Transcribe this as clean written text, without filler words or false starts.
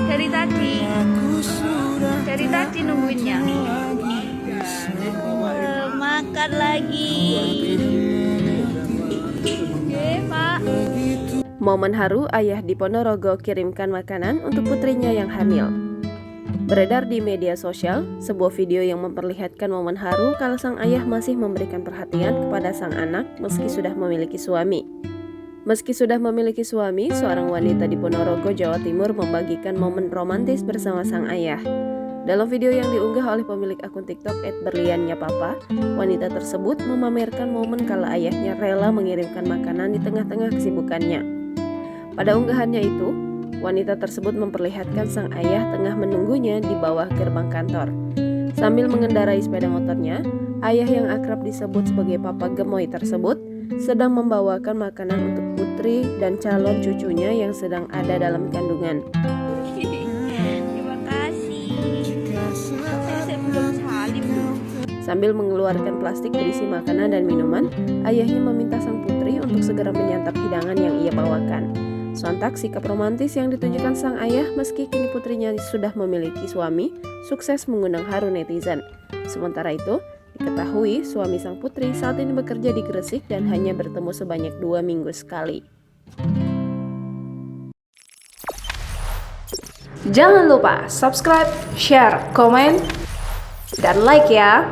Dari tadi nungguinnya. Makan lagi. Pak. Momen haru ayah di Ponorogo kirimkan makanan untuk putrinya yang hamil. Beredar di media sosial, sebuah video yang memperlihatkan momen haru kalau sang ayah masih memberikan perhatian kepada sang anak meski sudah memiliki suami. Meski sudah memiliki suami, seorang wanita di Ponorogo, Jawa Timur membagikan momen romantis bersama sang ayah. Dalam video yang diunggah oleh pemilik akun TikTok @berliannyapapa, wanita tersebut memamerkan momen kala ayahnya rela mengirimkan makanan di tengah-tengah kesibukannya. Pada unggahannya itu, wanita tersebut memperlihatkan sang ayah tengah menunggunya di bawah gerbang kantor. Sambil mengendarai sepeda motornya, ayah yang akrab disebut sebagai Papa Gemoy tersebut sedang membawakan makanan untuk putri dan calon cucunya yang sedang ada dalam kandungan. Terima kasih. Saya belum salim. Sambil mengeluarkan plastik berisi makanan dan minuman, ayahnya meminta sang putri untuk segera menyantap hidangan yang ia bawakan. Sontak sikap romantis yang ditunjukkan sang ayah meski kini putrinya sudah memiliki suami, sukses mengundang haru netizen. Sementara itu, diketahui suami sang putri saat ini bekerja di Gresik dan hanya bertemu sebanyak 2 minggu sekali. Jangan lupa subscribe, share, komen, dan like ya!